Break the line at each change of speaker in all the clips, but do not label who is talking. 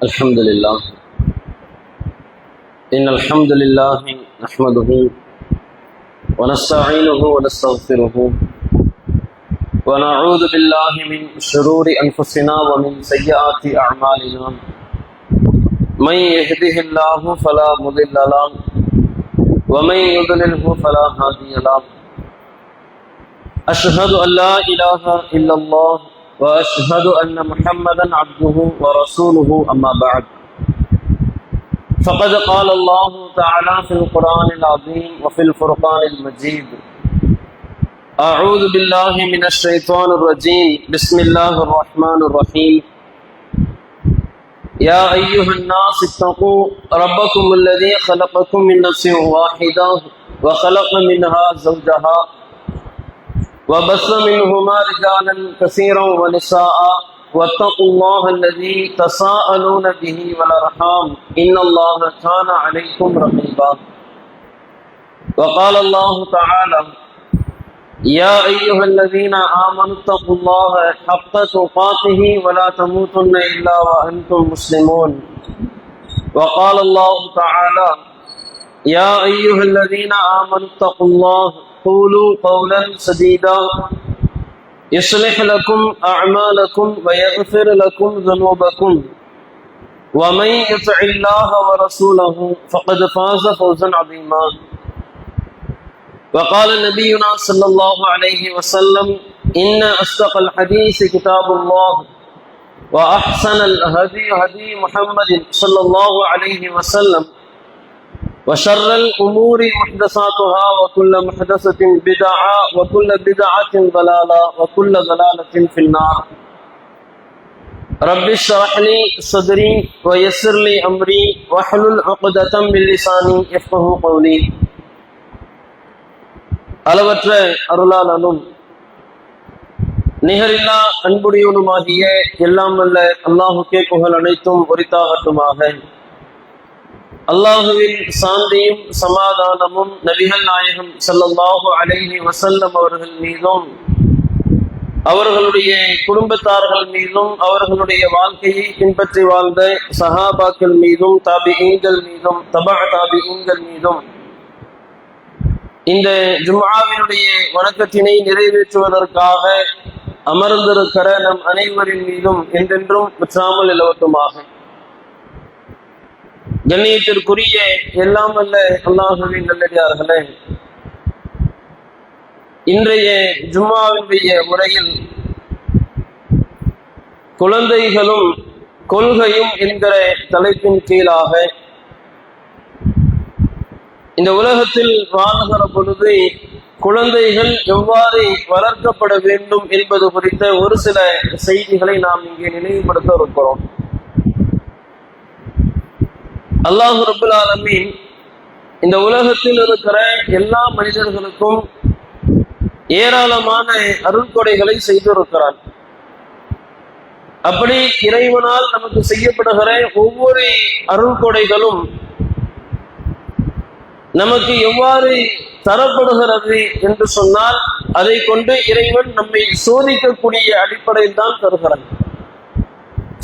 الحمد لله إن الحمد لله نحمده ونستعينه ونستغفره ونعوذ بالله من شرور أنفسنا ومن سيئات أعمالنا من يهده الله فلا مضل له ومن يضلله فلا هادي له أشهد أن لا إله إلا الله وأشهد أن محمدا عبده ورسوله أما بعد فقد قال الله تعالى في القرآن العظيم وفي الفرقان المجيد أعوذ بالله من الشيطان الرجيم بسم الله الرحمن الرحيم يا أيها الناس اتقوا ربكم الذي خلقكم من نفس واحدة وخلق منها زوجها وبث منهما رجالا كثيرا ونساء واتقوا الله الذي تساءلون به والأرحام إن الله كان عليكم رقيبا وقال الله تعالى يا أيها الذين آمنوا اتقوا الله حق تقاته ولا تموتن إلا وأنتم مسلمون وقال الله تعالى يا أيها الذين آمنوا اتقوا الله قولوا قولا سديدا يصلح لكم أعمالكم ويغفر لكم ذنوبكم ومن يطع الله ورسوله فقد فاز فوزا عظيما وقال نبينا صلى الله عليه وسلم إن أصدق الحديث كتاب الله وأحسن الهدي هدي محمد صلى الله عليه وسلم وشر الأمور محدثاتها وكل محدثة بدعة وكل بدعة ضلالة وكل ضلالة في النار رب اشرح لي صدري ويسر لي أمري واحلل عقدة من لساني يفقهوا قولي அளவற்ற அருளாளனும் நிகரில்லா அன்புடையவனுமாகிய எல்லாம் வல்ல அல்லாஹுக்கே புகழ் அனைத்தும் உரித்தாகட்டுமாக. அல்லாஹுவின் சாந்தியும் சமாதானமும் நபிகள் நாயகம் ஸல்லல்லாஹு அலைஹி வஸல்லம் அவர்கள் மீதும் அவர்களுடைய குடும்பத்தார்கள் மீதும் அவர்களுடைய வாழ்க்கையை பின்பற்றி வாழ்ந்த சஹாபாக்கள் மீதும் தாபிஈன்கள் மீதும் தபஅ தாபிஈன்கள் மீதும் இந்த ஜும்ஆவினுடைய வணக்கத்தினை நிறைவேற்றுவதற்காக அமர்ந்திருக்கிற நம் அனைவரின் மீதும் என்றென்றும் முற்றாமல் நிலவட்டுமாக. கண்ணியத்திற்குரிய எல்லாம் வல்ல அல்லாஹுவின் நல்லடியார்களே, இன்றைய ஜும்ஆவினுடைய உரையில் குழந்தைகளும் கொள்கையும் என்கிற தலைப்பின் கீழாக இந்த உலகத்தில் வாழ்கிற பொழுது குழந்தைகள் எவ்வாறு வளர்க்கப்பட வேண்டும் என்பது குறித்த ஒரு சில செய்திகளை நாம் இங்கே நினைவுபடுத்த இருக்கிறோம். அல்லாஹ் ரப்பல் ஆலமீன் இந்த உலகத்தில் இருக்கிற எல்லா மனிதர்களுக்கும் ஏராளமான அருள்கொடைகளை செய்திருக்கிறான். அப்படி இறைவனால் நமக்கு செய்யப்படுகிற ஒவ்வொரு அருள்கொடைகளும் நமக்கு எவ்வாறு தரப்படுகிறது என்று சொன்னால் அதை கொண்டு இறைவன் நம்மை சோதிக்கக்கூடிய அடிப்படையில் தான் தருகிறான்.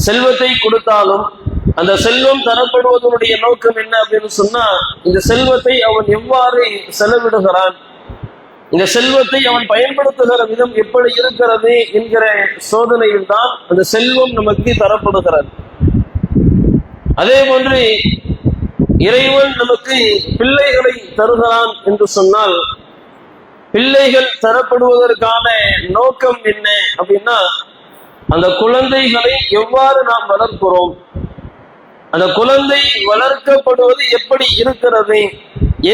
செல்வத்தை கொடுத்தாலும் அந்த செல்வம் தரப்படுவதனுடைய நோக்கம் என்ன அப்படின்னு சொன்னா, இந்த செல்வத்தை அவன் எவ்வாறு செலவிடுகிறான், இந்த செல்வத்தை அவன் பயன்படுத்துகிற விதம் எப்படி இருக்கிறது என்கிற சோதனையில் தான் அந்த செல்வம் நமக்கு தரப்படுகிறது. அதே போன்று இறைவன் நமக்கு பிள்ளைகளை தருகிறான் என்று சொன்னால் பிள்ளைகள் தரப்படுவதற்கான நோக்கம் என்ன அப்படின்னா, அந்த குழந்தைகளை எவ்வாறு நாம் வளர்க்கிறோம், அந்த குழந்தை வளர்க்கப்படுவது எப்படி இருக்கிறது,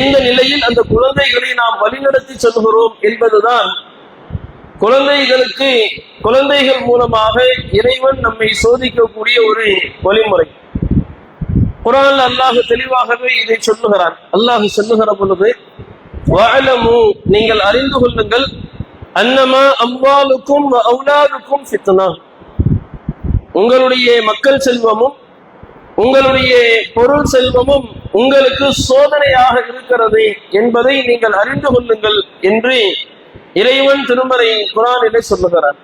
எந்த நிலையில் அந்த குழந்தைகளை நாம் வழிநடத்தி செல்கிறோம் என்பதுதான் குழந்தைகள் மூலமாக இறைவன் நம்மை சோதிக்கக்கூடிய ஒரு வழிமுறை. குர்ஆன்ல அல்லாஹ் தெளிவாகவே இதை சொல்லுகிறான். அல்லாஹ் சொல்லுகிற பொழுது வஅலமு, நீங்கள் அறிந்து கொள்ளுங்கள், அன்னமா அம்வாலுக்கும் வ அவுலாதுக்கும் ஃபித்னா, உங்களுடைய மக்கள் செல்வமும் உங்களுடைய பொருள் செல்வமும் உங்களுக்கு சோதனையாக இருக்கிறது என்பதை நீங்கள் அறிந்து கொள்ளுங்கள் என்று இறைவன் திருமறை குர்ஆனிலே சொல்லுகிறார்.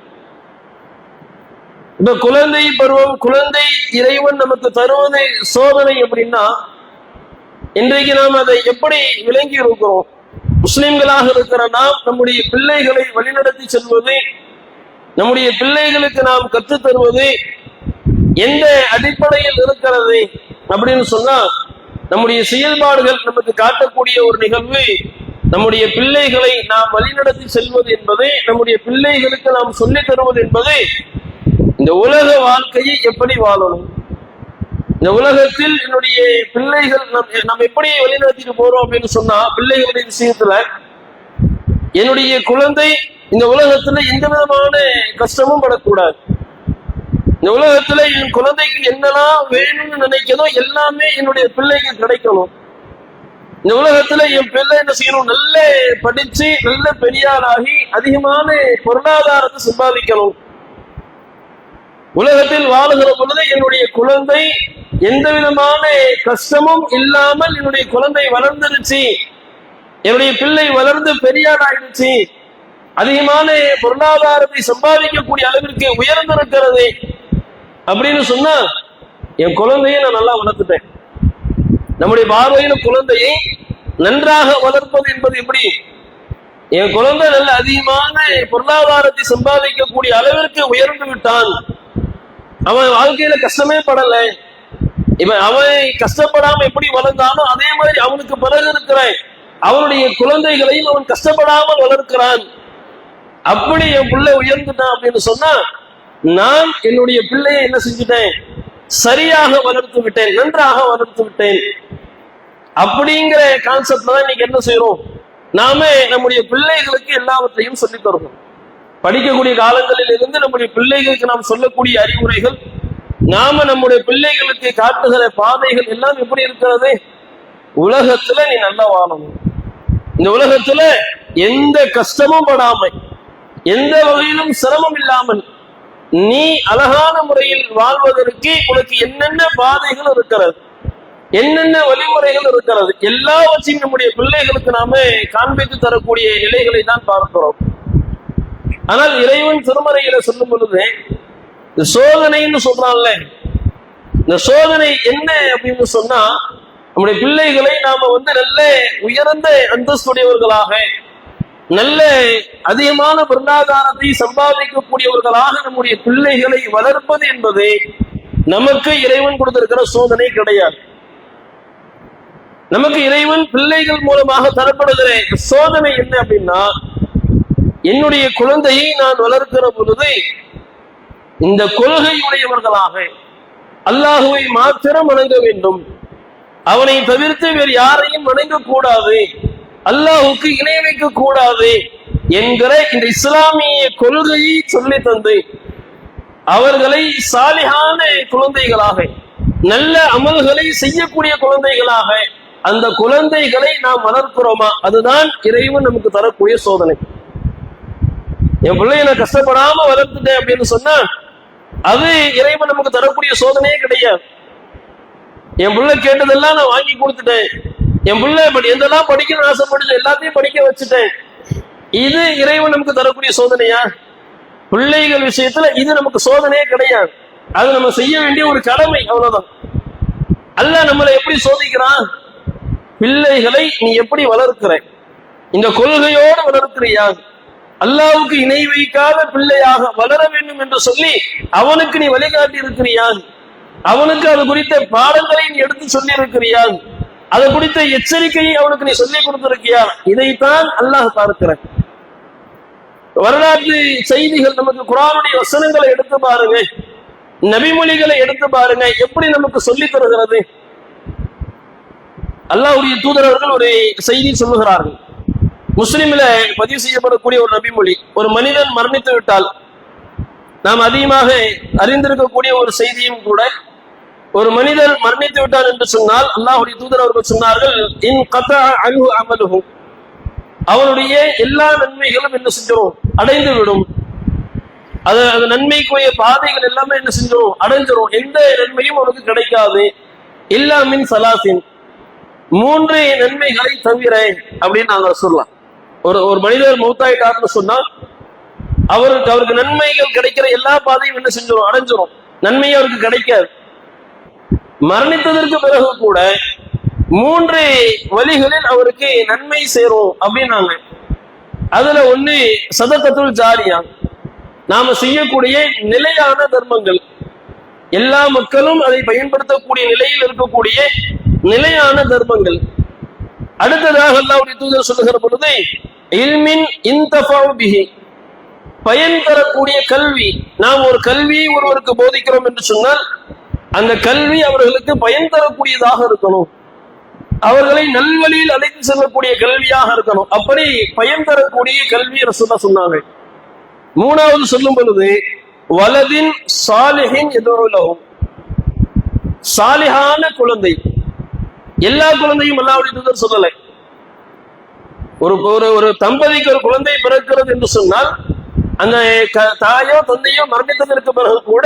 இப்ப குழந்தை பருவம், குழந்தை இறைவன் நமக்கு தருவது சோதனை அப்படின்னா, இன்றைக்கு நாம் அதை எப்படி விளங்கி இருக்கிறோம்? முஸ்லிம்களாக இருக்கிற நாம் நம்முடைய பிள்ளைகளை வழிநடத்தி செல்வது, நம்முடைய பிள்ளைகளுக்கு நாம் கற்றுத் தருவது எந்த அடிப்படையில் இருக்கிறது அப்படின்னு சொன்னா, நம்முடைய செயல்பாடுகள் நமக்கு காட்டக்கூடிய ஒரு நிகழ்வு, நம்முடைய பிள்ளைகளை நாம் வழிநடத்தி செல்வது என்பது, நம்முடைய பிள்ளைகளுக்கு நாம் சொல்லித் தருவது என்பது, இந்த உலக வாழ்க்கையை எப்படி வாழணும், இந்த உலகத்தில் என்னுடைய பிள்ளைகள் நம்ம எப்படி வழிநடத்திட்டு போறோம் அப்படின்னு சொன்னா, பிள்ளைகளுடைய விஷயத்துல என்னுடைய குழந்தை இந்த உலகத்துல எந்த விதமான கஷ்டமும் படக்கூடாது. இந்த உலகத்துல என் குழந்தைக்கு என்னெல்லாம் வேணும்னு நினைக்கிறதோ எல்லாமே என்னுடைய பிள்ளைக்கு கிடைக்கணும். இந்த உலகத்துல என் பிள்ளை என்ன செய்யணும்? நல்ல படிச்சு நல்ல பெரியாராகி அதிகமான பொருளாதாரத்தை சம்பாதிக்கணும். உலகத்தில் வாழுகிற பொழுது என்னுடைய குழந்தை எந்த விதமான கஷ்டமும் இல்லாமல் என்னுடைய குழந்தை வளர்ந்துருச்சு, என்னுடைய பிள்ளை வளர்ந்து பெரியார் ஆயிடுச்சு, அதிகமான பொருளாதாரத்தை சம்பாதிக்கக்கூடிய அளவிற்கு உயர்ந்திருக்கிறது அப்படின்னு சொன்னா, என் குழந்தையை நான் நல்லா வளர்த்துட்டேன். நம்முடைய பார்வையில குழந்தையை நன்றாக வளர்ப்பது என்பது எப்படி? என் குழந்தை நல்ல அதிகமான பொருளாதாரத்தை சம்பாதிக்கக்கூடிய அளவிற்கு உயர்ந்து விட்டான், அவன் வாழ்க்கையில கஷ்டமே படல, இவன் அவன் கஷ்டப்படாம எப்படி வளர்ந்தானோ அதே மாதிரி அவனுக்கு பிறகு இருக்கிற அவனுடைய குழந்தைகளையும் அவன் கஷ்டப்படாமல் வளர்க்கிறான், அப்படி என் பிள்ளை உயர்ந்துட்டான் அப்படின்னு சொன்னா, நான் என்னுடைய பிள்ளையை என்ன செஞ்சுட்டேன்? சரியாக வளர்த்து விட்டேன், நன்றாக வளர்த்து விட்டேன். அப்படிங்கிற கான்செப்ட்ல தான் இன்னைக்கு என்ன செய்யறோம்? நாம நம்முடைய பிள்ளைகளுக்கு எல்லாவற்றையும் சொல்லித் தருவோம். படிக்கக்கூடிய காலங்களில் இருந்து நம்முடைய பிள்ளைகளுக்கு நாம் சொல்லக்கூடிய அறிவுரைகள், நாம நம்முடைய பிள்ளைகளுக்கு காட்டுகிற பாதைகள் எல்லாம் எப்படி இருக்கிறது? உலகத்துல நீ நல்லா வாழணும், இந்த உலகத்துல எந்த கஷ்டமும் படாம, எந்த வகையிலும் சிரமம் இல்லாமல் நீ அழகான முறையில் வாழ்வதற்கு உனக்கு என்னென்ன பாதைகள் இருக்கிறது, என்னென்ன வழிமுறைகள் இருக்கிறது, எல்லாவற்றையும் நம்முடைய பிள்ளைகளுக்கு நாம காண்பித்து தரக்கூடிய நிலைகளை தான் பார்க்கிறோம். ஆனால் இறைவன் திருமறையில சொல்லும் பொழுது இந்த சோதனைன்னு சொல்றான்ல, இந்த சோதனை என்ன அப்படின்னு சொன்னா, நம்முடைய பிள்ளைகளை நாம நல்ல உயர்ந்த அந்தஸ்துடையவர்களாக, நல்ல அதிகமான பொருளாதாரத்தை சம்பாதிக்கக்கூடியவர்களாக நம்முடைய பிள்ளைகளை வளர்ப்பது என்பது நமக்கு இறைவன் கொடுத்திருக்கிற சோதனை கிடையாது. நமக்கு இறைவன் பிள்ளைகள் மூலமாக தரப்படுகிற சோதனை என்ன அப்படின்னா, என்னுடைய குழந்தையை நான் வளர்க்கிற பொழுது இந்த கொள்கையுடையவர்களாக அல்லாஹுவை மாத்திரம் வணங்க வேண்டும், அவனை தவிர்த்து வேறு யாரையும் வணங்க கூடாது, அல்லாஹுக்கு இணை வைக்க கூடாது என்கிற இந்த இஸ்லாமிய கொள்கையை சொல்லி தந்து அவர்களை சாலிஹான குழந்தைகளாக, நல்ல அமல்களை செய்யக்கூடிய குழந்தைகளாக அந்த குழந்தைகளை நாம் வளர்க்கிறோமா, அதுதான் இறைவன் நமக்கு தரக்கூடிய சோதனை. என் பிள்ளைய நான் கஷ்டப்படாம வளர்த்துட்டேன் அப்படின்னு சொன்னா அது இறைவன் நமக்கு தரக்கூடிய சோதனையே கிடையாது. என் பிள்ளை கேட்டதெல்லாம் நான் வாங்கி கொடுத்துட்டேன், என் பிள்ளை எந்தெல்லாம் படிக்கணும்னு ஆசைப்படுது எல்லாத்தையும் படிக்க வச்சுட்டேன், இது இறைவன் நமக்கு தரக்கூடிய சோதனையா? பிள்ளைகள் விஷயத்துல இது நமக்கு சோதனையே கிடையாது, அது நம்ம செய்ய வேண்டிய ஒரு கடமை, அவ்வளவுதான். அல்லாஹ் நம்மளை எப்படி சோதிக்கிறான்? பிள்ளைகளை நீ எப்படி வளர்க்கிற, இந்த கொள்கையோடு வளர்க்கிறியா, அல்லாஹ்வுக்கு இணை வைக்காத பிள்ளையாக வளர வேண்டும் என்று சொல்லி அவனுக்கு நீ வழிகாட்டி இருக்கிறியா, அவனுக்கு அது குறித்த பாடங்களை நீ எடுத்து சொல்லி இருக்கிறியா, அது குறித்த எச்சரிக்கையை அவனுக்கு நீ சொல்லி கொடுத்திருக்கியா? இதைத்தான் அல்லாஹ் பார்க்கிறான். வரலாற்று செய்திகள் நமக்கு குர்ஆனுடைய வசனங்களை எடுத்து பாருங்க, நபிமொழிகளை எடுத்து பாருங்க, எப்படி நமக்கு சொல்லி தருகிறது. அல்லாஹ்வுடைய தூதரவர்கள் ஒரு செய்தி சொல்லுகிறார்கள். முஸ்லிம்ல பதிவு செய்யப்படக்கூடிய ஒரு நபிமொழி, ஒரு மனிதன் மரணித்து விட்டால் நாம் அதிகமாக அறிந்திருக்கக்கூடிய ஒரு செய்தியும் கூட, ஒரு மனிதர் மரணித்து விட்டார் என்று சொன்னால் அல்லாஹ்வுடைய தூதர் அவர்கள் சொன்னார்கள், இன் கதஅ அன்ஹு அமலுஹு, அவனுடைய எல்லா நன்மைகளும் என்ன செஞ்சிடும்? அடைந்து விடும். அது நன்மைக்குரிய பாதைகள் எல்லாமே என்ன செஞ்சிடும்? அடைஞ்சிடும். எந்த நன்மையும் அவனுக்கு கிடைக்காது. இல்லா மின் சலாசின், 3 நன்மைகளை தவிர அப்படின்னு நாங்க சொல்லலாம். ஒரு மனிதர் மௌத்தாயிட்டார்னு சொன்னா அவருக்கு நன்மைகள் கிடைக்கிற எல்லா பாதையும் என்ன செஞ்சிடும், அடைஞ்சிரும். நன்மையும் அவருக்கு கிடைக்காது. மரணித்ததற்கு பிறகு கூட 3 வழிகளில் அவருக்கு நன்மை சேரும் அப்படின்னாங்க. அதுல ஒண்ணு சதகத்துல் ஜாரியா, நாம செய்யக்கூடிய நிலையான தர்மங்கள், எல்லா மக்களும் அதை பயன்படுத்தக்கூடிய நிலையில் இருக்கக்கூடிய நிலையான தர்மங்கள். அடுத்ததாக அல்லாஹ்வுடைய தூதர் சொல்லுகிற பொழுது இல்மின் இன்தஃபஉ பிஹி, பயன் தரக்கூடிய கல்வி. நாம் ஒரு கல்வியை ஒருவருக்கு போதிக்கிறோம் என்று சொன்னால் அந்த கல்வி அவர்களுக்கு பயன் தரக்கூடியதாக இருக்கணும், அவர்களை நல்வழியில் அழைத்து செல்லக்கூடிய கல்வியாக இருக்கணும். அப்படி பயன் தரக்கூடிய கல்வி ரசூலுல்லாஹ் சொன்னாங்க. 3வது சொல்லும் பொழுது வலதின் சாலிஹின் எதுவும், சாலிஹான குழந்தை. எல்லா குழந்தையும் அல்லாஹ்வுடைய தூதர் சொல்லலை. ஒரு தம்பதிக்கு ஒரு குழந்தை பிறக்கிறது என்று சொன்னால் அந்த தாயோ தந்தையோ மரணித்ததற்கு பிறகு கூட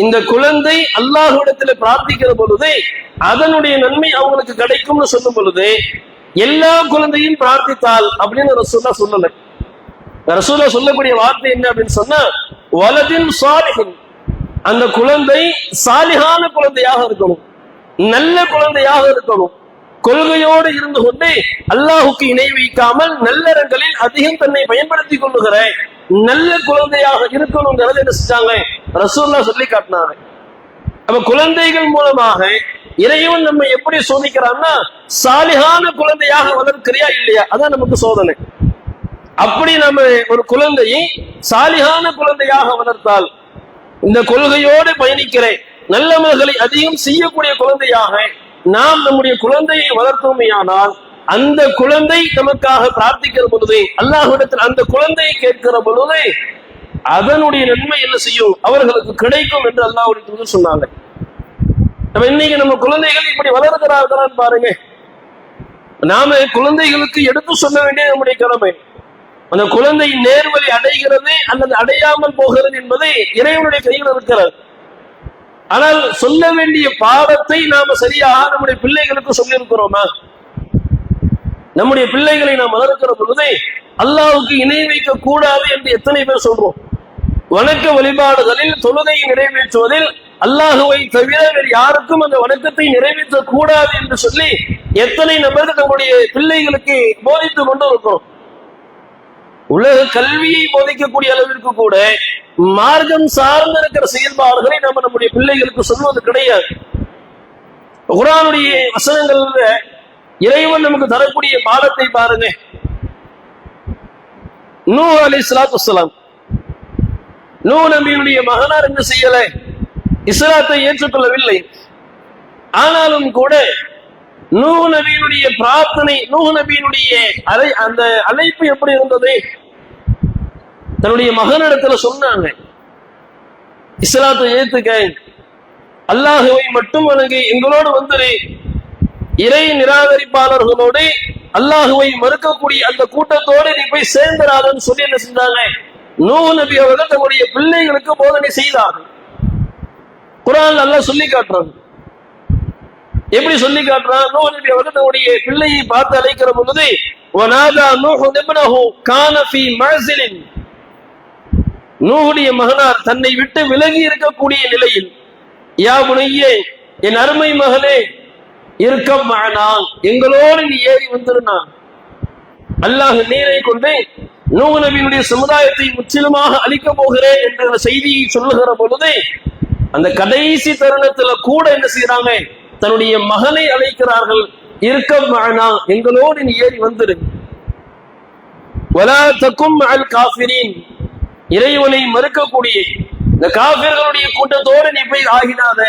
இந்த குழந்தை அல்லாஹ்விடத்தில் பிரார்த்திக்கிற பொழுது அதனுடைய நன்மை அவங்களுக்கு கிடைக்கும்னு சொல்லும் பொழுது எல்லா குழந்தையும் பிரார்த்தித்தால் அப்படின்னு ரசூலுல்லாஹ் சொல்லலை. ரசூலுல்லாஹ் சொல்லக்கூடிய வார்த்தை என்ன அப்படின்னு சொன்னா வலதின் சாலிஹின், அந்த குழந்தை சாலிஹான குழந்தையாக இருக்கணும், நல்ல குழந்தையாக இருக்கணும், கொள்கையோடு இருந்து கொண்டு அல்லாஹுக்கு இணை வைக்காமல் நல்லறங்களில் அதிகம் தன்னை பயன்படுத்திக் கொள்ளுகிற நல்ல குழந்தையாக இருக்கணுங்கிறத என்ன செஞ்சாங்க, ரசூலுல்லாஹ் சொல்லி காட்டினாங்க. அப்ப குழந்தைகள் மூலமாக இறைவன் நம்ம எப்படி சோதிக்கிறான்னா சாலிஹான குழந்தையாக வளர்க்கிறியா இல்லையா, அதான் நமக்கு சோதனை. அப்படி நம்ம ஒரு குழந்தையை சாலிஹான குழந்தையாக வளர்த்தால், இந்த கொள்கையோடு பயணிக்கிற நல்லவர்களை அதிகம் செய்யக்கூடிய குழந்தையாக நாம் நம்முடைய குழந்தையை வளர்த்தோமையானால் அந்த குழந்தை நமக்காக பிரார்த்திக்கிற பொழுது அல்லாஹ்விடத்தில் அந்த குழந்தையை கேட்கிற பொழுது அதனுடைய நன்மை என்ன செய்யும், அவர்களுக்கு கிடைக்கும் என்று அல்லாஹ்வுடைய தூதர் சொன்னாங்க. நம்ம இன்னைக்கு நம்ம குழந்தைகள் இப்படி வளர்க்கிறார்களான்னு பாருங்க. நாம குழந்தைகளுக்கு எடுத்து சொல்ல வேண்டிய நம்முடைய கடமை. அந்த குழந்தை நேர்வழி அடைகிறது அல்லது அடையாமல் போகிறது என்பது இறைவனுடைய கையில் இருக்கிறது. ஆனால் சொல்ல வேண்டிய பாடத்தை நாம சரியாக நம்முடைய பிள்ளைகளுக்கு சொல்லி இருக்கிறோமா? நம்முடைய பிள்ளைகளை நாம் வளர்க்கிற பொழுது அல்லாஹ்வுக்கு இணை வைக்க கூடாது என்று எத்தனை பேர் சொல்றோம்? வணக்க வழிபாடுகளில் தொழுகையை நிறைவேற்றுவதில் அல்லாஹுவை தவிர வேறு யாருக்கும் அந்த வணக்கத்தை நிறைவேற்ற கூடாது என்று சொல்லி எத்தனை நபர்கள் நம்முடைய பிள்ளைகளுக்கு போதித்துக் கொண்டு இருக்கிறோம். உலக கல்வியை போதிக்கக்கூடிய அளவிற்கு கூட மார்க்கம் சார்ந்து இருக்கிற செயல்பாடுகளை நம்ம நம்முடைய பிள்ளைகளுக்கு சொல்வது கிடையாது. குர்ஆனுடைய வசனங்கள்ல இறைவன் நமக்கு தரக்கூடிய பாடத்தை பாருங்க. நூஹ் அலைஹிஸ்ஸலாத்து வஸ்ஸலாம், நூஹ் நபியினுடைய மகனார் என்ன செய்யல, இஸ்லாத்தை ஏற்றுக்கொள்ளவில்லை. ஆனாலும் கூட நூஹ் நபியினுடைய பிரார்த்தனை, நூஹ் நபியினுடைய அந்த அழைப்பு எப்படி இருந்தது? தன்னுடைய மகனிடத்துல சொன்னாங்க, இஸ்லாத்தை ஏத்துக்க, அல்லாஹுவை மட்டும் வணங்கி எங்களோடு வந்துரு, இறை நிராகரிப்பாளர்களோடு அல்லாஹுவை மறுக்கக்கூடிய அந்த கூட்டத்தோடு நீ போய் சேர்ந்துடாதன்னு சொல்லி என்ன செஞ்சாங்க, நூஹ் நபி அவர்கள் தன்னுடைய பிள்ளைகளுக்கு போதனை செய்தார்கள். குர்ஆன் அல்லாஹ் சொல்லி காட்டுறாங்க. எப்படி சொல்லி காட்டுறான்? நூஹ் நபி அவர்கள் தன்னுடைய பிள்ளையை பார்த்து அழைக்கிற பொழுது வனாதா நூஹ் இப்னஹு கான ஃபீ மஅஸிலின், நூஹுடைய மகனார் தன்னை விட்டு விலகி இருக்கக்கூடிய நிலையில், யா புனையே, என் அருமை மகனே, இருக்கம் மஅனா, எங்களோடு நீ ஏறி வந்துருனா. அல்லாஹ் நீரை கொண்டு நூஹ் நபியினுடைய சமுதாயத்தை முற்றிலுமாக அழிக்க போகிறேன் என்ற செய்தியை சொல்லுகிற பொழுது அந்த கடைசி தருணத்துல கூட என்ன செய்யறாங்க, தன்னுடைய மகனை அழைக்கிறார்கள், இருக்கம் மஅனா, எங்களோடு நீ ஏறி வந்துரு. வலா தகும் மஅல் காஃபிரீன், இறைவனை மறுக்கக்கூடிய இந்த காஃபிர்களுடைய கூட்டத்தோடு நீ போய் ஆகினாத,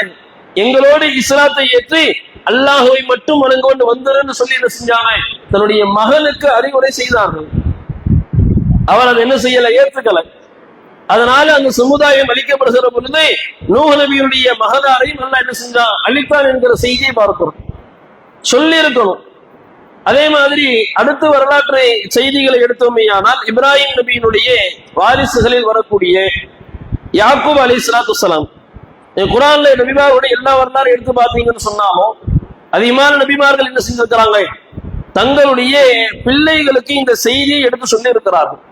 எங்களோடு இஸ்லாத்தை ஏற்று அல்லாஹுவை மட்டும் வணங்கொண்டு வந்துருன்னு சொல்லி என்ன செஞ்சாங்க, தன்னுடைய மகனுக்கு அறிவுரை செய்தார்கள். அவர் அதை என்ன செய்யல, ஏற்றுக்கல. அதனால அந்த சமுதாயம் அழிக்கப்படுகிற பொழுது நூஹ் நபியினுடைய மகனாரையும் அல்லாஹ் என்ன செஞ்சான், அழித்தான் என்கிற செய்தியை பார்க்கிறோம், சொல்லி இருக்கணும். அதே மாதிரி அடுத்த வரலாற்று செய்திகளை எடுத்தோமேயானால் இப்ராஹிம் நபியினுடைய வாரிசுகளில் வரக்கூடிய யாக்கூப் அலைஹிஸ்ஸலாத்து வஸ்ஸலாம், குர்ஆன்ல நபிமார்களுடைய எல்லா வரலாறு எடுத்து பார்த்தீங்கன்னு சொன்னாலும் அதிகமான நபிமார்கள் என்ன செஞ்சிருக்கிறாங்க, தங்களுடைய பிள்ளைகளுக்கு இந்த செய்தியை எடுத்து சொல்லி இருக்கிறார்கள்.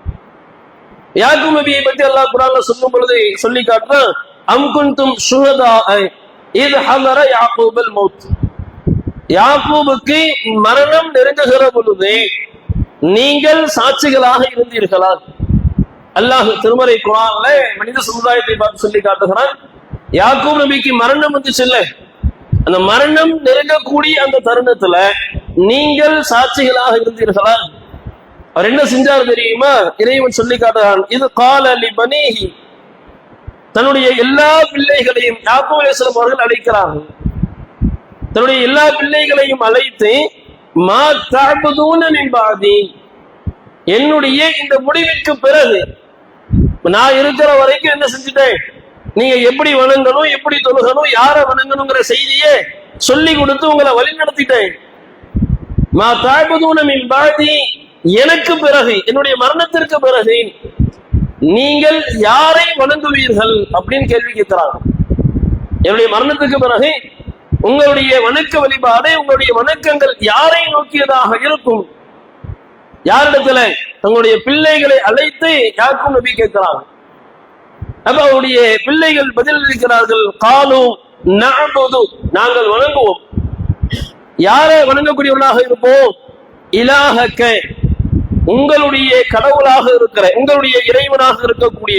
யாக்கூப் நபியை பற்றி அல்லாஹ் குர்ஆன்ல சொல்லும் பொழுது சொல்லி காட்டுறான், அம் குன்தும் ஷுஹதா இத் ஹதர யாக்கூபல் மௌத். யாக்கூபுக்கு மரணம் நெருங்குகிற பொழுது நீங்கள் சாட்சிகளாக இருந்தீர்களா? அல்லாஹ் திருமறை குர்ஆன்ல மனித சமுதாயத்தை பார்த்து சொல்லி காட்டுகிறான், யாக்கூப் நபிக்கு மரணம் வந்து செல்ல, அந்த மரணம் நெருங்கக்கூடிய அந்த தருணத்துல நீங்கள் சாட்சிகளாக இருந்தீர்களா? அவர் என்ன செஞ்சார் தெரியுமா? இறைவன் சொல்லி காட்டுகிறான், இது கால லி பனீஹி, தன்னுடைய எல்லா பிள்ளைகளையும் யாக்கூப் அலைஹிஸ்ஸலாம் அவர்கள் அழைக்கிறார்கள். தன்னுடைய எல்லா பிள்ளைகளையும் அழைத்து, மா தஅபுதூன மின் பஅதி, என்னுடைய இந்த முடிவிற்கு பிறகு நான் இருக்கிற வரைக்கும் என்ன செஞ்சுட்டேன், நீங்க எப்படி வணங்கணும், எப்படி தொழுகணும், யாரை வணங்கணுங்கிற செய்தியை சொல்லி கொடுத்து உங்களை வழி நடத்திட்டேன். மா தஅபுதூன மின் பஅதி, எனக்கு பிறகு, என்னுடைய மரணத்திற்கு பிறகு நீங்கள் யாரை வணங்குவீர்கள் அப்படின்னு கேள்வி கேட்கிறாங்க. என்னுடைய மரணத்துக்கு பிறகு உங்களுடைய வணக்க வழிபாடு, உங்களுடைய வணக்கங்கள் யாரை நோக்கியதாக இருக்கும்? யாரிடத்துல? தங்களுடைய பிள்ளைகளை அழைத்து யாக்கூப் நபி கேட்கிறாங்க. அப்ப அவருடைய பிள்ளைகள் பதில் அளிக்கிறார்கள், காலு நஅபுது, நாங்கள் வணங்குவோம். யாரை வணங்கக்கூடியவர்களாக இருப்போம்? இலாஹக்க, உங்களுடைய கடவுளாக இருக்கிற, உங்களுடைய இறைவனாக இருக்கக்கூடிய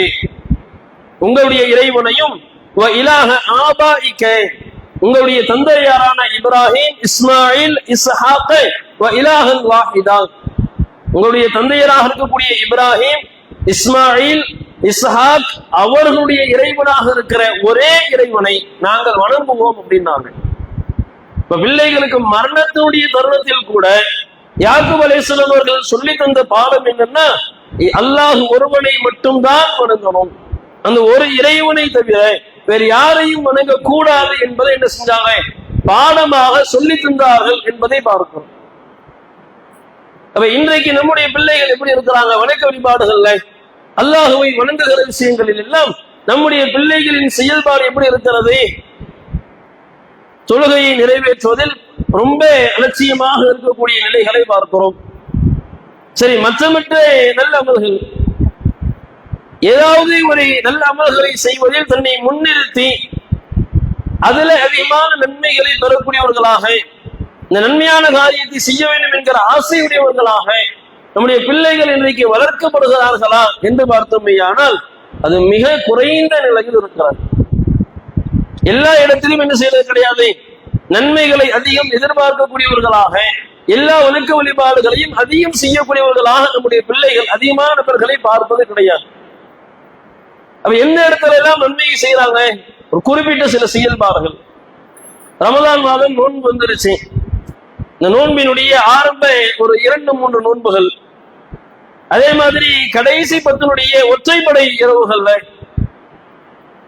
உங்களுடைய இறைவனையும், வ இலாஹ ஆபாஇக, உங்களுடைய தந்தையாரான இப்ராஹிம், இஸ்மாயில், இஸ்ஹாக், வ இலாஹன் வாஹிதா, உங்களுடைய தந்தையராக இருக்கக்கூடிய இப்ராஹிம், இஸ்மாயில், இஸ்ஹாக் அவர்களுடைய இறைவனாக இருக்கிற ஒரே இறைவனை நாங்கள் வணங்குவோம் அப்படின்னாங்க. இப்ப பிள்ளைகளுக்கு மரணத்தினுடைய தருணத்தில் கூட யாக்கூப் அலைஹிஸ்ஸலாம் அவர்கள் சொல்லி தந்த பாடம் என்னன்னா, அல்லாஹ் ஒருவனை மட்டும்தான் வணங்கணும், அந்த ஒரு இறைவனை தவிர வேறு யாரையும் வணங்க கூடாது என்பதை என்ன செஞ்சாங்க, பாடமாக சொல்லி தந்தார்கள் என்பதை பார்க்கிறோம். அப்ப இன்றைக்கு நம்முடைய பிள்ளைகள் எப்படி இருக்கிறாங்க? வணக்க வழிபாடுகள்ல, அல்லாஹுவை வணங்குகிற விஷயங்களில் எல்லாம் நம்முடைய பிள்ளைகளின் செயல்பாடு எப்படி இருக்கிறது? தொழுகையை நிறைவேற்றுவதில் ரொம்ப அலட்சியமாக இருக்கக்கூடிய நிலைகளை பார்க்கிறோம். சரி, மற்ற நல்ல அமல்கள், ஏதாவது ஒரு நல்ல அமல்களை செய்வதில் தன்னை முன்னிறுத்தி அதுல அதிகமான நன்மைகளை பெறக்கூடியவர்களாக, இந்த நன்மையான காரியத்தை செய்ய வேண்டும் என்கிற ஆசையுடையவர்களாக நம்முடைய பிள்ளைகள் இன்றைக்கு வளர்க்கப்படுகிறார்களா என்று பார்த்தோமேயானால் அது மிக குறைந்த நிலையில் இருக்கிறார். எல்லா இடத்திலும் என்ன செய்வது கிடையாது, நன்மைகளை அதிகம் எதிர்பார்க்கக்கூடியவர்களாக, எல்லா வணக்க வழிபாடுகளையும் அதிகம் செய்யக்கூடியவர்களாக நம்முடைய பிள்ளைகள் அதிகமான நபர்களை பார்ப்பது கிடையாது. அப்ப எந்த இடத்துல எல்லாம் நன்மையை செய்யறாங்க? ஒரு குறிப்பிட்ட சில செயல்பாடுகள். ரமலான் மாதம் நோன்பு வந்துருச்சு, இந்த நோன்பினுடைய ஆரம்ப ஒரு 2-3 நோன்புகள், அதே மாதிரி கடைசி 10 ஒற்றைப்படை இரவுகள்ல,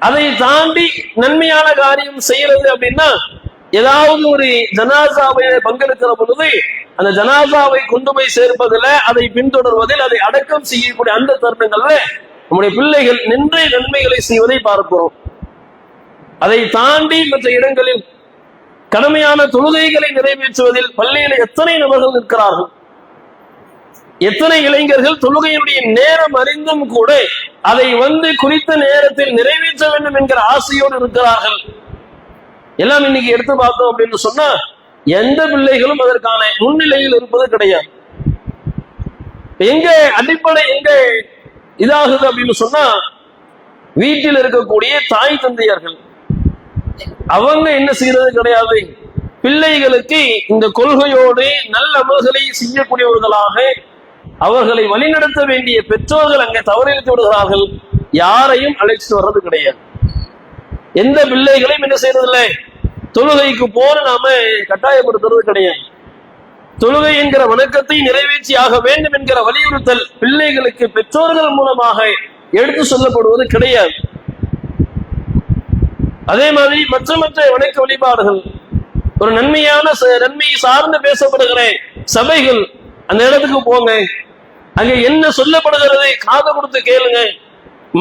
அதை தாண்டி நன்மையான காரியம் செய்யறது அப்படின்னா, ஏதாவது ஒரு ஜனாசாவை பங்கெடுக்கிற பொழுது அந்த ஜனாசாவை கொண்டு போய் சேர்ப்பதில், அதை பின்தொடர்வதில், அதை அடக்கம் செய்யக்கூடிய அந்த தருணங்கள்ல நம்முடைய பிள்ளைகள் நின்று நன்மைகளை செய்வதை பார்க்கிறோம். அதை தாண்டி மற்ற இடங்களில் கடமையான தொழுகைகளை நிறைவேற்றுவதில் பள்ளியில் எத்தனை நபர்கள் இருக்கிறார்கள்? எத்தனை இளைஞர்கள் தொழுகையினுடைய நேரம் அறிந்தும் கூட அதை குறித்த நேரத்தில் நிறைவேற்ற வேண்டும் என்கிற ஆசையோடு இருக்கிறார்கள்? எல்லாம் இன்னைக்கு எடுத்து பார்த்தோம் அப்படின்னு சொன்னா எந்த பிள்ளைகளும் அதற்கான முன்னிலையில் இருப்பது கிடையாது. எங்க அடிப்படை எங்க இதாகுது அப்படின்னு சொன்னா, வீட்டில் இருக்கக்கூடிய தாய் தந்தையர்கள் அவங்க என்ன செய்யறது கிடையாது, பிள்ளைகளுக்கு இந்த கொள்கையோடு நல்ல அமல்களை செய்யக்கூடியவர்களாக அவர்களை வழிநடத்த வேண்டிய பெற்றோர்கள் அங்கே தவறிழைத்து விடுகிறார்கள். யாரையும் அழைச்சிட்டு வர்றது கிடையாது. எந்த பிள்ளைகளையும் என்ன செய்யறதில்லை, தொழுகைக்கு போன நாம கட்டாயப்படுத்துறது கிடையாது. தொழுகை என்கிற வணக்கத்தை நிறைவேற்றி ஆக வேண்டும் என்கிற வலியுறுத்தல் பிள்ளைகளுக்கு பெற்றோர்கள் மூலமாக எடுத்து சொல்லப்படுவது கிடையாது. அதே மாதிரி மற்ற வணக்க வழிபாடுகள், ஒரு நன்மையை சார்ந்து பேசப்படுகிற சபைகள், அந்த இடத்துக்கு போங்க, அங்க என்ன சொல்லப்படுகிறது காது கொடுத்து கேளுங்க,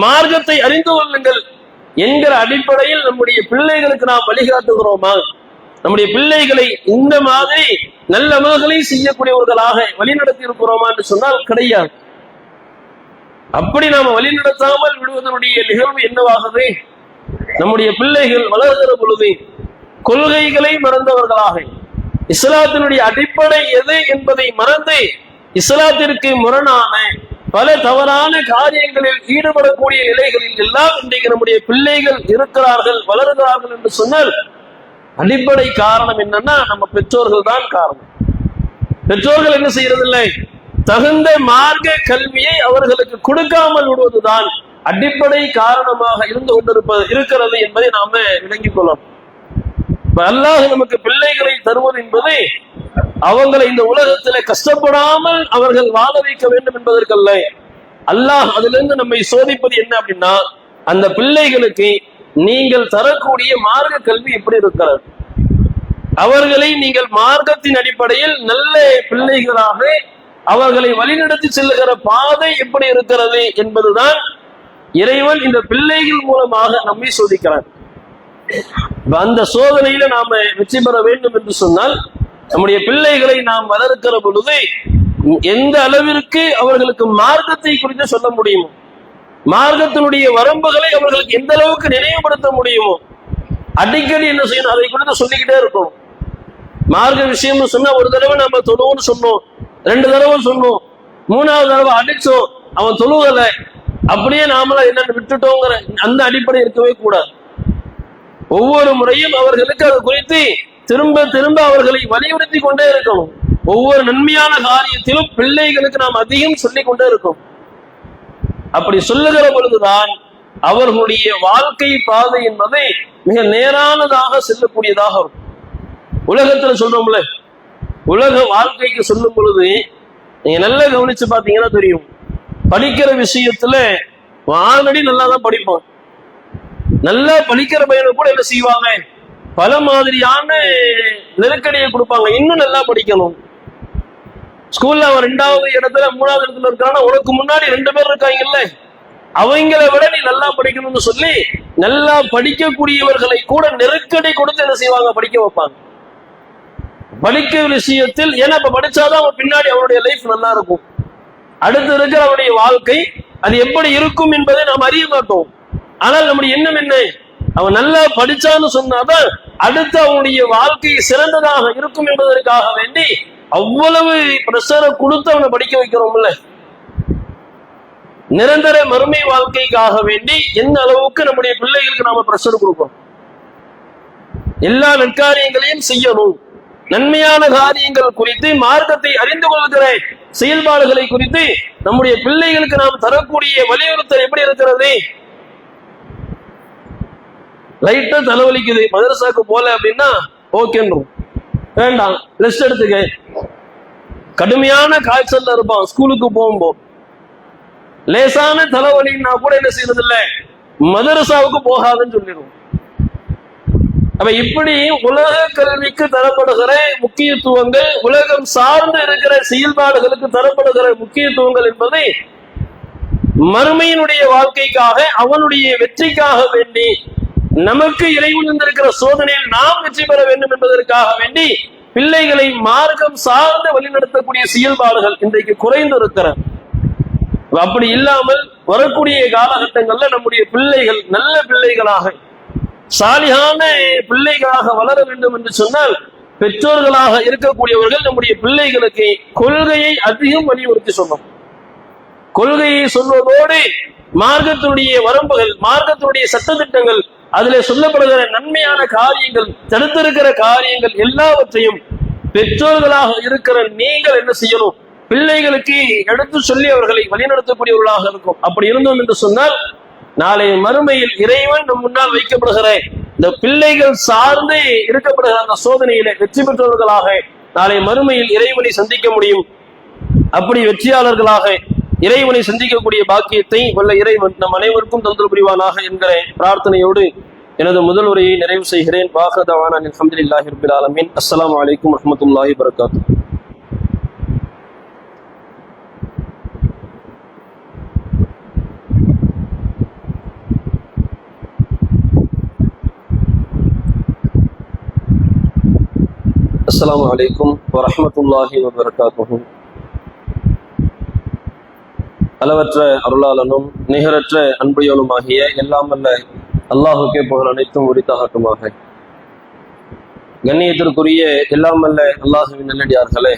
மார்க்கத்தை அறிந்து கொள்ளுங்கள் என்கிற அடிப்படையில் நம்முடைய பிள்ளைகளுக்கு நாம் வழிகாட்டுகிறோமா? நம்முடைய பிள்ளைகளை இந்த மாதிரி நல்ல அமல்களை செய்யக்கூடியவர்களாக வழிநடத்தி இருக்கிறோமா என்று சொன்னால் கிடையாது. அப்படி நாம வழிநடத்தாமல் விடுவதனுடைய நிகழ்வு என்னவாகுது? நம்முடைய பிள்ளைகள் வளர்கிற பொழுது கொள்கைகளை மறந்தவர்களாக, இஸ்லாத்தினுடைய அடிப்படை எது என்பதை மறந்து இஸ்லாத்திற்கு முரணான பல தவறான காரியங்களில் ஈடுபடக்கூடிய நிலைகளில் எல்லாம் இன்றைக்கு நம்முடைய பிள்ளைகள் இருக்கிறார்கள், வளர்கிறார்கள் என்று சொன்னால் அடிப்படை காரணம் என்னன்னா நம்ம பெற்றோர்கள் தான் காரணம். பெற்றோர்கள் என்ன செய்யறதில்லை? தகுந்த மார்க்க கல்வியை அவர்களுக்கு கொடுக்காமல் விடுவதுதான் அடிப்படை காரணமாக இருந்து இருக்கிறது என்பதை நாம விளங்கிக் கொள்ளலாம். அல்லாஹ் நமக்கு பிள்ளைகளை தருவது என்பது அவங்களை இந்த உலகத்துல கஷ்டப்படாமல் அவர்கள் வாழ வைக்க வேண்டும் என்பதற்கல்ல. அல்லாஹ் அதிலிருந்து நம்மை சோதிப்பது என்ன அப்படின்னா, அந்த பிள்ளைகளுக்கு நீங்கள் தரக்கூடிய மார்க்க கல்வி எப்படி இருக்கிறது, அவர்களை நீங்கள் மார்க்கத்தின் அடிப்படையில் நல்ல பிள்ளைகளாக அவர்களை வழிநடத்தி செல்லுகிற பாதை எப்படி இருக்கிறது என்பதுதான் இறைவன் இந்த பிள்ளைகள் மூலமாக நம்மை சோதிக்கிறார். அந்த சோதனையில நாம வெற்றி பெற வேண்டும் என்று சொன்னால் நம்முடைய பிள்ளைகளை நாம் வளர்க்கிற பொழுது எந்த அளவிற்கு அவர்களுக்கு மார்க்கத்தை குறித்து சொல்ல முடியுமோ, மார்க்கத்தினுடைய வரம்புகளை அவர்களுக்கு எந்த அளவுக்கு நினைவுபடுத்த முடியுமோ அடிக்கடி என்ன செய்யணும், அதை குறித்து சொல்லிக்கிட்டே இருக்கணும். மார்க்க விஷயம்னு சொன்னா ஒரு தடவை நம்ம தொழுவோம்னு சொன்னோம், 2 தடவை சொன்னோம், 3வது தடவை அடிச்சோம், அவன் தொழுவல, அப்படியே நாமளா என்னன்னு விட்டுட்டோங்கிற அந்த அடிப்படை இருக்கவே கூடாது. ஒவ்வொரு முறையும் அவர்களுக்கு அது குறித்து திரும்ப திரும்ப அவர்களை வலியுறுத்தி கொண்டே இருக்கணும். ஒவ்வொரு நன்மையான காரியத்திலும் பிள்ளைகளுக்கு நாம் அதிகம் சொல்லிக் கொண்டே இருக்கோம். அப்படி சொல்லுகிற பொழுதுதான் அவர்களுடைய வாழ்க்கை பாதை என்பதை மிக நேரானதாக செல்லக்கூடியதாக இருக்கும். உலகத்துல சொல்றோம்ல, உலக வாழ்க்கைக்கு சொல்லும் பொழுது நீங்க நல்லா கவனிச்சு பாத்தீங்கன்னா தெரியும், படிக்கிற விஷயத்துல ஆல்ரெடி நல்லா தான் படிப்போம். நல்லா படிக்கிற பையனை கூட என்ன செய்வாங்க, பல மாதிரியான நெருக்கடியை கொடுப்பாங்க, இன்னும் நல்லா படிக்கணும். ஸ்கூல்ல அவன் 2வது இடத்துல 3வது இடத்துல இருக்கானா, உனக்கு முன்னாடி 2 பேர் இருக்காங்கல்ல, அவங்களை விட நீ நல்லா படிக்கணும்னு சொல்லி நல்லா படிக்கக்கூடியவர்களை கூட நெருக்கடி கொடுத்து என்ன செய்வாங்க, படிக்க வைப்பாங்க. படிக்க விஷயத்தில் ஏன்னா இப்ப படிச்சாதான் அவன் பின்னாடி அவனுடைய லைஃப் நல்லா இருக்கும், அடுத்து இருக்கிற அவனுடைய வாழ்க்கை அது எப்படி இருக்கும் என்பதை நாம் அறிய மாட்டோம். ஆனால் நம்முடைய எண்ணம் என்ன, அவன் நல்லா படிச்சான்னு சொன்னாதான் அடுத்து அவனுடைய வாழ்க்கை சிறந்ததாக இருக்கும் என்பதற்காக வேண்டி அவ்வளவு பிரஷரை கொடுத்து அவனை படிக்க வைக்கிறோம்ல. நிரந்தர மறுமை வாழ்க்கைக்காக வேண்டி எந்த அளவுக்கு நம்முடைய பிள்ளைகளுக்கு நாம பிரஷர் கொடுப்போம். எல்லா நற்காரியங்களையும் செய்யணும், நன்மையான காரியங்கள் குறித்து மார்க்கத்தை அறிந்து கொள்கிற செயல்பாடுகளை குறித்து நம்முடைய பிள்ளைகளுக்கு நாம் தரக்கூடிய வலியுறுத்தல் எப்படி இருக்கிறது? லைட்டா தலைவலிக்குது, மதரசாக்கு போல அப்படின்னா ஓகேன்றோம், வேண்டாம் ரெஸ்ட் எடுத்துக்க. கடுமையான காய்ச்சல் இருப்பான், ஸ்கூலுக்கு போகும்போது லேசான தலைவலின்னா கூட என்ன செய்யறது இல்லை, மதரசாவுக்கு போகாதுன்னு சொல்லிடுவோம். அப்ப இப்படி உலக கல்விக்கு தரப்படுகிற முக்கியத்துவங்கள், உலகம் சார்ந்து இருக்கிற செயல்பாடுகளுக்கு தரப்படுகிற முக்கியத்துவங்கள் என்பதை மறுமையினுடைய வாழ்க்கைக்காக அவனுடைய வெற்றிக்காக வேண்டி நமக்கு இறைவன் இருக்கிற சோதனையில் நாம் வெற்றி பெற வேண்டும் என்பதற்காக வேண்டி பிள்ளைகளை மார்க்கம் சார்ந்து வழிநடத்தக்கூடிய செயல்பாடுகள் இன்றைக்கு குறைந்து இருக்கிற. அப்படி இல்லாமல் வரக்கூடிய காலகட்டங்கள்ல நம்முடைய பிள்ளைகள் நல்ல பிள்ளைகளாக சாலிகான பிள்ளைகளாக வளர வேண்டும் என்று சொன்னால் பெற்றோர்களாக இருக்கக்கூடியவர்கள் நம்முடைய பிள்ளைகளுக்கு கொள்கையை அதிகம் வலியுறுத்தி சொன்னோம். கொள்கையை சொல்வதோடு மார்க்கத்தினுடைய வரம்புகள், மார்க்கத்தினுடைய சட்டத்திட்டங்கள், அதிலே சொல்லப்படுகிற நன்மையான காரியங்கள், தடுத்திருக்கிற காரியங்கள் எல்லாவற்றையும் பெற்றோர்களாக இருக்கிற நீங்கள் என்ன செய்யணும், பிள்ளைகளுக்கு எடுத்து சொல்லி அவர்களை வழிநடத்தக்கூடியவர்களாக இருக்கும். அப்படி இருந்தோம் என்று சொன்னால் நாளை மறுமையில் இறைவன் நம் முன்னால் வைக்கப்படுகிற இந்த பிள்ளைகள் சார்ந்து இருக்கப்படுகிற அந்த சோதனையில வெற்றி பெற்றவர்களாக நாளை மறுமையில் இறைவனை சந்திக்க முடியும். அப்படி வெற்றியாளர்களாக இறைவனை சந்திக்கக்கூடிய பாக்கியத்தை வல்ல இறைவன் நம் அனைவருக்கும் தந்தல் புரிவானாக என்கிற பிரார்த்தனையோடு எனது முதல் உரையை நிறைவு செய்கிறேன். வாஹதவானா அல்ஹம்துலில்லாஹி ரப்பில் ஆலமீன். அஸ்ஸலாமு அலைக்கும் வரஹ்மத்துல்லாஹி வபரகாத்துஹு. அஸ்ஸலாமு அலைக்கும் வரஹ்மத்துல்லாஹி வபரகாத்துஹு. அளவற்ற அருளாளனும் நிகரற்ற அன்புயோனுமாகிய எல்லாம் வல்ல அல்லாஹுக்கே புகழ் அனைத்தும் உரித்தாகட்டுமாக. கண்ணியத்திற்குரிய எல்லாம் வல்ல அல்லாஹுவின் நல்லடியார்களே,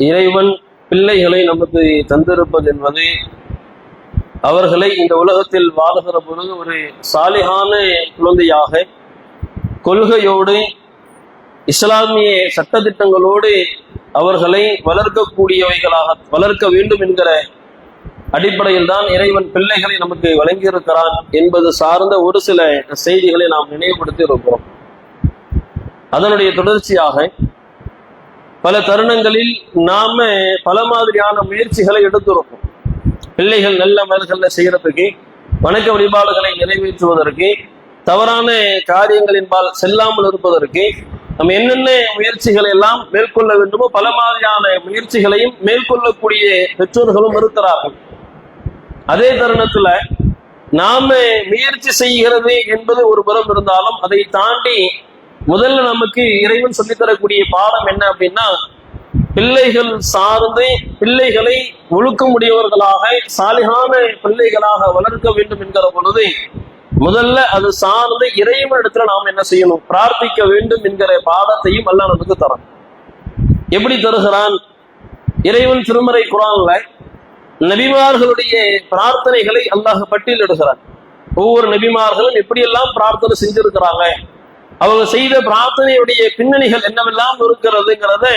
இறைவன் பிள்ளைகளை நமக்கு தந்திருப்பது என்பது அவர்களை இந்த உலகத்தில் வாழுகிற பொழுது ஒரு சாலிகான குழந்தையாக கொள்கையோடு இஸ்லாமிய சட்டத்திட்டங்களோடு அவர்களை வளர்க்க வேண்டும் என்கிற அடிப்படையில் தான் இறைவன் பிள்ளைகளை நமக்கு வழங்கியிருக்கிறான் என்பது சார்ந்த ஒரு சில செய்திகளை நாம் நினைவுபடுத்தி இருக்கிறோம். அதனுடைய தொடர்ச்சியாக பல தருணங்களில் நாம பல மாதிரியான முயற்சிகளை எடுத்திருக்கோம். பிள்ளைகள் நல்ல மேல்களை செய்யறதுக்கு, வணக்க வழிபாடுகளை நிறைவேற்றுவதற்கு, தவறான காரியங்களின்பால் செல்லாமல் இருப்பதற்கு நம்ம என்னென்ன முயற்சிகளை எல்லாம் மேற்கொள்ள வேண்டுமோ பல மாதிரியான முயற்சிகளையும் மேற்கொள்ளக்கூடிய பெற்றோர்களும் இருக்கிறார்கள். அதே தருணத்துல நாம முயற்சி செய்கிறது என்பது ஒரு புறம் இருந்தாலும் அதை தாண்டி முதல்ல நமக்கு இறைவன் சொல்லித்தரக்கூடிய பாடம் என்ன அப்படின்னா, பிள்ளைகள் சார்ந்து பிள்ளைகளை ஒழுக்கமுடையவர்களாக சாலிகான பிள்ளைகளாக வளர்க்க வேண்டும் என்கிற பொழுது முதல்ல அது சார்ந்து இறைவன் இடத்துல நாம் என்ன செய்யணும், பிரார்த்திக்க வேண்டும் என்கிற பாடத்தையும் அல்லாஹ் நமக்கு தரான். எப்படி தருகிறான்? இறைவன் திருமறை குர்ஆன்ல நபிமார்களுடைய பிரார்த்தனைகளை அல்லாஹ் பட்டியலிடுகிறான். ஒவ்வொரு நபிமார்களும் எப்படியெல்லாம் பிரார்த்தனை செஞ்சிருக்கிறாங்க, அவங்க செய்த பிரார்த்தனையுடைய பின்னணிகள் என்னவெல்லாம் இருக்கிறதுங்கிறத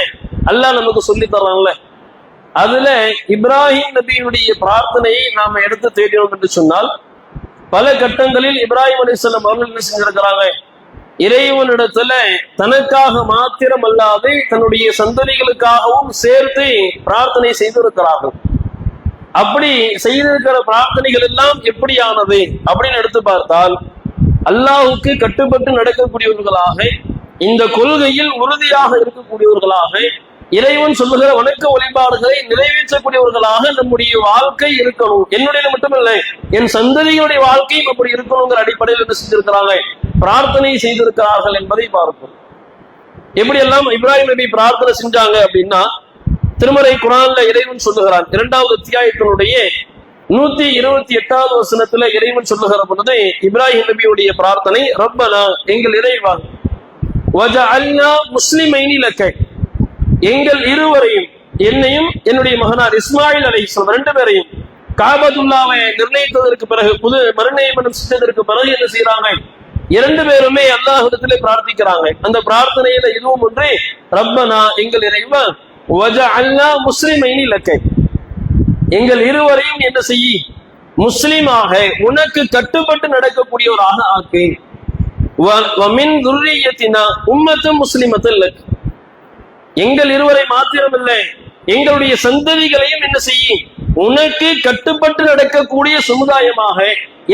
அல்லாஹ் நமக்கு சொல்லி தர்றாங்கல்ல. அதுல இப்ராஹிம் நபியுடைய பிரார்த்தனையை நாம எடுத்து தேடினோம் என்று சொன்னால், பல கட்டங்களில் இப்ராஹிம் அலைஹிஸ்ஸலாம் அவர்கள் என்ன செஞ்சிருக்கிறாங்க, இறைவனிடத்துல தனக்காக மாத்திரம் அல்லாது தன்னுடைய சந்ததிகளுக்காகவும் சேர்த்து பிரார்த்தனை செய்திருக்கிறார்கள். அப்படி செய்திருக்கிற பிரார்த்தனைகள் எல்லாம் எப்படியானது அப்படின்னு எடுத்து பார்த்தால், அல்லாஹுக்கு கட்டுப்பட்டு நடக்கக்கூடியவர்களாக, இந்த கொள்கையில் உறுதியாக இருக்கக்கூடியவர்களாக, இறைவன் சொல்லுகிற வணக்க வழிபாடுகளை நிறைவேற்றக்கூடியவர்களாக நம்முடைய வாழ்க்கை இருக்கணும். என்னுடைய மட்டுமல்ல, என் சந்ததியுடைய வாழ்க்கையும் அப்படி இருக்கணுங்கிற அடிப்படையில் என்ன செஞ்சிருக்கிறாங்க, பிரார்த்தனை செய்திருக்கிறார்கள் என்பதை பார்ப்போம். எப்படியெல்லாம் இப்ராஹிம் நபி பிரார்த்தனை செஞ்சாங்க அப்படின்னா, திருமறை குர்ஆன்ல இறைவன் சொல்லுகிறான். 2வது அத்தியாயத்தினுடைய 128வது வசனத்துல இறைவன் சொல்லுகிற பொழுது இப்ராஹிம் நபியுடைய பிரார்த்தனை, ரப்பனா எங்கள் இறைவா, வஜஅல்னா முஸ்லிமைனி லக, எங்கள் இருவரையும், என்னையும் என்னுடைய மகனார் இஸ்மாயில் அலைஹிஸ்ஸலாம் 2 பேரையும் காபத்துல்லாவை நிர்ணயித்ததற்கு பிறகு, புது மறுநியமனம் செஞ்சதற்கு பிறகு என்ன செய்யறாங்க, 2 பேருமே அல்லாஹ்விடத்திலே பிரார்த்திக்கிறாங்க. அந்த பிரார்த்தனையில இதுவும் ஒன்று, ரப்பனா எங்கள் இறைவா, வஜஅல்னா முஸ்லிமைனி லக, எங்கள் இருவரையும் என்ன செய்ய, முஸ்லிமாக உனக்கு கட்டுப்பட்டு நடக்கக்கூடியவராக ஆக்கு, வமின் துர்ரியத்தினா உம்மத்தும் முஸ்லிமத்துல் லக், எங்கள் இருவரை மாத்திரமில்லை எங்களுடைய சந்ததிகளையும் என்ன செய்ய, உனக்கு கட்டுப்பட்டு நடக்கக்கூடிய சமுதாயமாக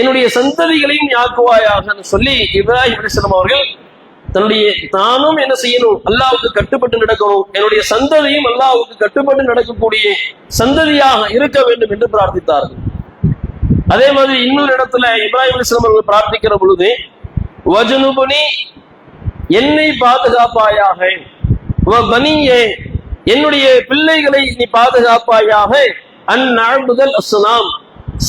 என்னுடைய சந்ததிகளையும் ஆக்குவாயாக சொல்லி இப்ராஹிம் அலைஹிஸ்ஸலாம் அவர்கள் தன்னுடைய தானும் என்ன செய்யணும், அல்லாஹ்வுக்கு கட்டுப்பட்டு நடக்கணும், என்னுடைய சந்ததியும் அல்லாஹ்வுக்கு கட்டுப்பட்டு நடக்கக்கூடிய சந்ததியாக இருக்க வேண்டும் என்று பிரார்த்தித்தார்கள். அதே மாதிரி இன்னொரு இடத்துல இப்ராஹிம் அலைஹிஸ்ஸலாம் அவர்கள் பிரார்த்திக்கிற பொழுது, வஜ்னுபுனி என்னை பாதுகாப்பாயாக, வபனியே என்னுடைய பிள்ளைகளை நீ பாதுகாப்பாயாக, அந்நஅபுதல் அஸ்ஸலாம்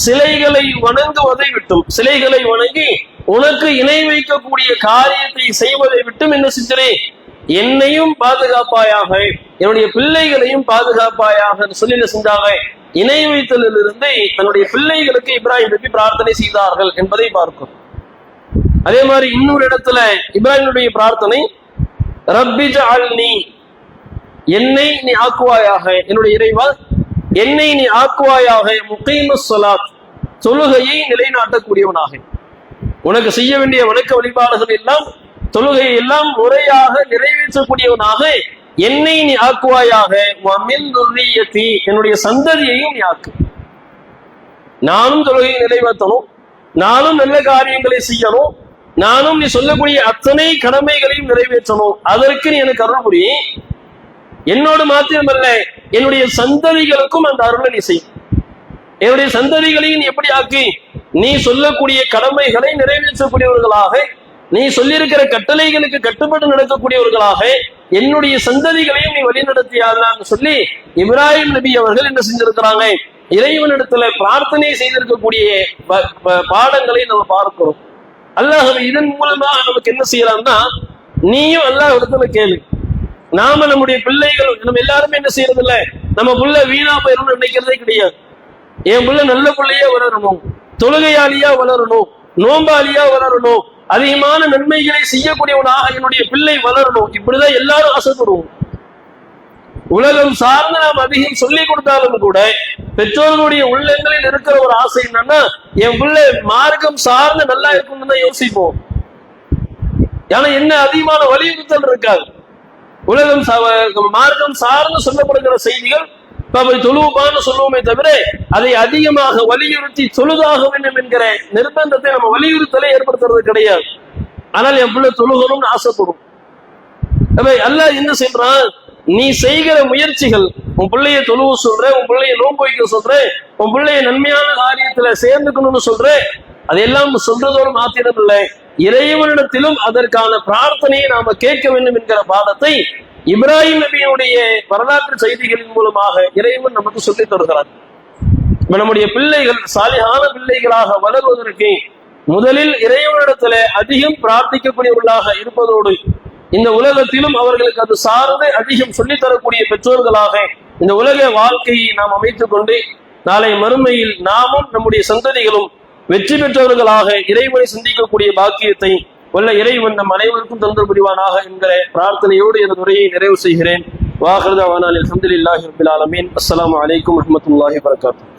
சிலைகளை வணங்குவதை விட்டும், சிலைகளை வணங்கி உனக்கு இணை வைக்கக்கூடிய காரியத்தை செய்வதை விட்டும் என்ன செஞ்சே, என்னையும் பாதுகாப்பாயாக என்னுடைய பிள்ளைகளையும் பாதுகாப்பாயாக சொல்லி என்ன செஞ்சாங்க, இணை வைத்தலிலிருந்து தன்னுடைய பிள்ளைகளுக்கு இப்ராஹிம் நபி பிரார்த்தனை செய்தார்கள் என்பதை பார்க்கும். அதே மாதிரி இன்னொரு இடத்துல இப்ராஹிமுடைய பிரார்த்தனை, ரப்பி ஜஅல்னி என்னை நீ ஆக்குவாயாக, என்னுடைய இறைவா என்னை நீ ஆக்குவாயாக, முகீமுஸ் ஸலாத் தொழுகையை நிலைநாட்டக்கூடியவனாக, உனக்கு செய்ய வேண்டிய வணக்க வழிபாடுகள் எல்லாம், தொழுகையை எல்லாம் முறையாக நிறைவேற்றக்கூடியவனாக என்னை நீ ஆக்குவாயாக, வமின் துர்ரியத்தி என்னுடைய சந்ததியையும் நீ ஆக்கு, நானும் தொழுகையை நிறைவேற்றணும், நானும் நல்ல காரியங்களை செய்யணும், நானும் நீ சொல்லக்கூடிய அத்தனை கடமைகளையும் நிறைவேற்றணும், அதற்கு நீ எனக்கு அருள் புரி, என்னோடு மாத்திரமல்ல என்னுடைய சந்ததிகளுக்கும் அந்த அருளை நீ செய், என்னுடைய சந்ததிகளையும் எப்படி ஆக்கி நீ சொல்லக்கூடிய கடமைகளை நிறைவேற்றக்கூடியவர்களாக, நீ சொல்லியிருக்கிற கட்டளைகளுக்கு கட்டுப்பட்டு நடக்கக்கூடியவர்களாக என்னுடைய சந்ததிகளையும் நீ வழிநடத்தியாதான்னு சொல்லி இப்ராஹிம் நபி அவர்கள் என்ன செஞ்சிருக்கிறாங்க, இறைவனிடத்துல பிரார்த்தனை செய்திருக்கக்கூடிய பாடங்களை நம்ம பார்க்கிறோம். அல்லாஹ் இதன் மூலமாக நமக்கு என்ன செய்யறான்னா, நீயும் அல்லாஹ் இடத்துல கேளு. நாம நம்முடைய பிள்ளைகள் நம்ம எல்லாருமே என்ன செய்யறது இல்ல, நம்ம புள்ள வீணா போயிடணும்னு நினைக்கிறதே கிடையாது. என் புள்ள நல்ல பிள்ளையா வளரணும், தொழுகையாளியா வளரணும், நோம்பாளியா வளரணும், அதிகமான நன்மைகளை செய்யக்கூடியவனாக என்னுடைய பிள்ளை வளரணும், இப்படிதான் எல்லாரும் ஆசைப்படுவோம். உலகம் சார்ந்து நாம் அதிகம் சொல்லிக் கொடுத்தாலும் கூட பெற்றோர்களுடைய உள்ளங்களில் இருக்கிற ஒரு ஆசை என்னன்னா, என் பிள்ளை மார்க்கம் சார்ந்து நல்லா இருக்கும்னு தான் யோசிப்போம். ஏன்னா என்ன அதிகமான வலியுறுத்தல் இருக்காது. உலகம் மார்க்கம் சார்ந்து சொல்லப்படுகிற செய்திகள் தொழுவுபான்னு சொல்லுவோமே தவிர அதை அதிகமாக வலியுறுத்தி தொழுதாக வேண்டும் என்கிற நிர்பந்தத்தை நம்ம வலியுறுத்தலை ஏற்படுத்துறது கிடையாது. ஆனால் என் பிள்ளை தொழுகணும்னு ஆசைப்படும். அல்லாஹ் என்ன செய்யறான், நீ செய்கிற முயற்சிகள், உன் பிள்ளைய தொழுவ சொல்ற, உன் பிள்ளைய நோன்பு வைக்க சொல்ற, உன் பிள்ளைய நன்மையான காரியத்துல சேர்ந்துக்கணும்னு சொல்ற, அதையெல்லாம் சொல்றதோடு மாத்திரம் இல்லை, இறைவனிடத்திலும் அதற்கான பிரார்த்தனையை நாம கேட்க வேண்டும் என்கிற பாடத்தை இப்ராஹிம் நபியினுடைய வரலாற்று செய்திகளின் மூலமாக இறைவன் நமக்கு சொல்லித் தருகிறார். நம்முடைய பிள்ளைகள் சாலிஹான பிள்ளைகளாக வளர்வதற்கு முதலில் இறைவனிடத்துல அதிகம் பிரார்த்திக்கக்கூடியவர்களாக இருப்பதோடு இந்த உலகத்திலும் அவர்களுக்கு அது சார்ந்து அதிகம் சொல்லித்தரக்கூடிய பெற்றோர்களாக இந்த உலக வாழ்க்கையை நாம் அமைத்துக் கொண்டு நாளை மறுமையில் நாமும் நம்முடைய சந்ததிகளும் வெற்றி பெற்றவர்களாக இறைவனை சிந்திக்கக்கூடிய பாக்கியத்தை வல்ல இறைவன் நம் அனைவருக்கும் தந்து புரிவானாக என்கிற பிரார்த்தனையோடு இந்த உரையை நிறைவு செய்கிறேன். வாஹிரு தஅவானா அல்ஹம்துலில்லாஹி ரப்பில் ஆலமீன். அஸ்ஸலாமு அலைக்கும் வரஹ்மத்துல்லாஹி வபரகாத்துஹு.